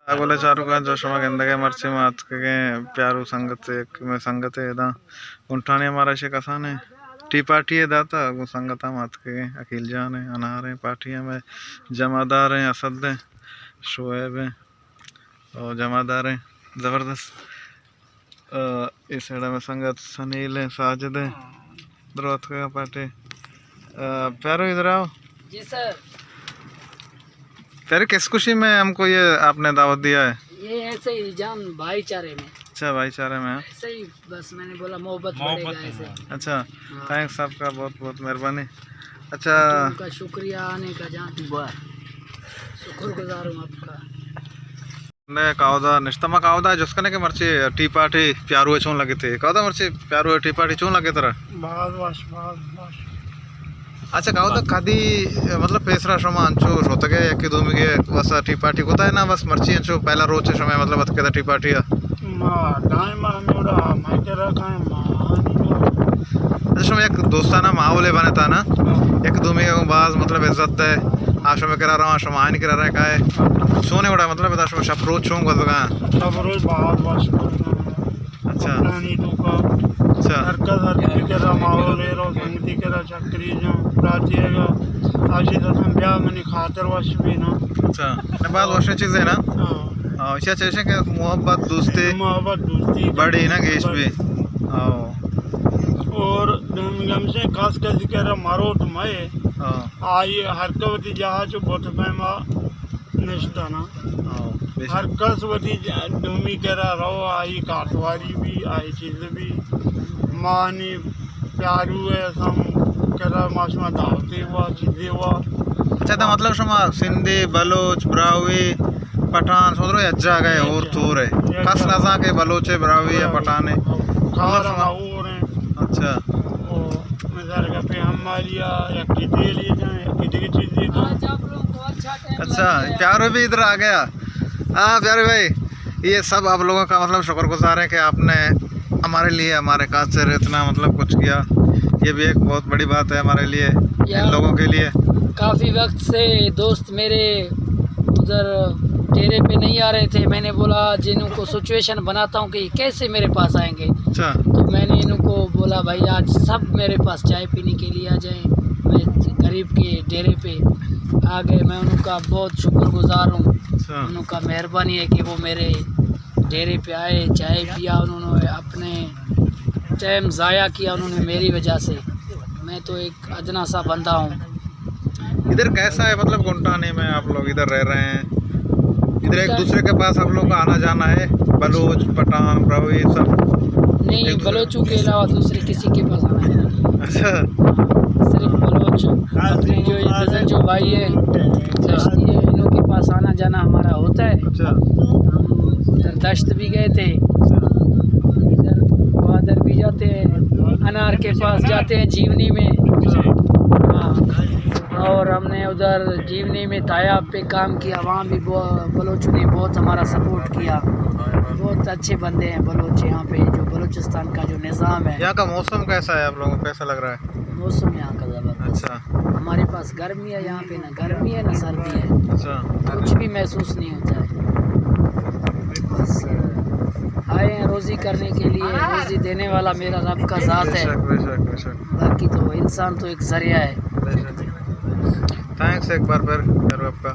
बोले चारू का जो शमा गंदगे मर्ची मात के प्यारू संगत में संगत है दा उठाने हमारा शे कसाने टी पार्टी है दाता वो संगता मात के अकील जान है अनार है पार्टियां में जमादार हैं असद है शोएब है और जमादार है ज़बरदस्त इस एड़ा में संगत सनील है साजिद है द्रोत का पार्टी प्यारो इधर आओ जी सर। फिर किस खुशी में हमको ये आपने दावत दिया है? ये ऐसे ही जान भाईचारे में। अच्छा भाईचारे में ऐसे ही बस मैंने बोला मोहब्बत बढ़ेगा ऐसे। अच्छा थैंक्स आपका बहुत बहुत मेहरबानी। अच्छा उनका शुक्रिया आने का जान शुक्रगुजार हूँ आपका। ने कावदा निश्तमा कावदा जिसकने के मर्ची टी पार्टी प्यारू चून लगे थे कावदा मर्ची प्यारू टी पार्टी चून लगे तरह अच्छा कावदा कदी मतलब पेसरा शमा अंचो रोतगे यकी दूमिगे बस टी पार्टी कोता है ना बस मर्ची अंचो पहला रोचे शमे मतलब बतके टी पार्टी है अच्छा शमे एक दोस्ताना माहौल बने था ना एक दूमिगे को बाज मतलब इज्जत है आशो में करा रहा हूँ शमा नहीं करा रहा है का है सोने बड़ा मतलब बता शमे शप रोज चूंग बस का अच्छा अच्छा माहौल है रो संगति करा चक्री जो प्राचीगा आशी तो हम ब्याह मनी खातर वश भी ना अच्छा ने बात वश चीज़ है ना हाँ अच्छा चेशे के मोहब्बत दोस्ती बड़ी ना गेश भी हाँ और हम से खास कर जिक्र मारो तो मैं आई हर कवती जहाज बहुत पैमा निश्ता ना हर कस वती डूमी करा रहो आई काटवारी भी आई चीज़ भी मानी प्यारू है सम करा माशमा दावते हुआ चीज़ें हुआ अच्छा तो मतलब शमा सिंधी बलोच ब्रावी पठान सोचो अज्जा गए और तूर है कस नजा के बलोचे ब्रावी या पठाने खारा और हैं अच्छा ओ मज़ार का पे हम मालिया या किधर लिए जाएं किधर की चीज़ लिए अच्छा प्यारो भी इधर आ गया। हाँ प्यारे भाई ये सब आप लोगों का मतलब शुक्रगुजार है कि आपने हमारे लिए हमारे काज से इतना मतलब कुछ किया। ये भी एक बहुत बड़ी बात है हमारे लिए इन लोगों के लिए। काफ़ी वक्त से दोस्त मेरे उधर डेरे पे नहीं आ रहे थे। मैंने बोला जिनको सिचुएशन बनाता हूँ कि कैसे मेरे पास आएंगे। अच्छा तो मैंने इनको बोला भाई आज सब मेरे पास चाय पीने के लिए आ जाएं। मैं गरीब के डेरे पे आ गए। मैं उनका बहुत शुक्रगुजार हूँ। उनका मेहरबानी है कि वो मेरे डेरे पे आए चाय पिया उन्होंने अपने टाइम ज़ाया किया उन्होंने मेरी वजह से। मैं तो एक अदना सा बंदा हूँ। इधर कैसा है मतलब गुंटाने में आप लोग इधर रह रहे हैं इधर एक दूसरे के पास आप लोग का आना जाना है बलोच पठान ब्रावी सब नहीं बलोचों के अलावा दूसरे किसी के पास आना जाना नहीं। अच्छा सिर्फ बलोच अपने जो ये जो भाई है इनों के पास आना जाना हमारा होता है। अच्छा हम उधर दश्त भी गए थे इधर बहादुर भी जाते हैं अनार के पास जाते हैं जीवनी में। हाँ और हमने उधर जीवनी में तायाब पे काम किया वहाँ भी बलोचों ने बहुत हमारा सपोर्ट किया। बहुत अच्छे बंदे हैं बलोच यहाँ पे जो बलूचिस्तान का जो निज़ाम है। यहाँ का मौसम कैसा है आप लोगों को कैसा लग रहा है? मौसम यहाँ का ज़बरदस्त। अच्छा हमारे पास गर्मी है यहाँ पे ना गर्मी है ना सर्दी है। अच्छा कुछ भी महसूस नहीं होता है। बस आए हैं रोज़ी करने के लिए। रोज़ी देने वाला मेरा रब का ज़ात है। बाकी तो इंसान तो एक ज़रिया है। थैंक्स एक बार फिर आपका।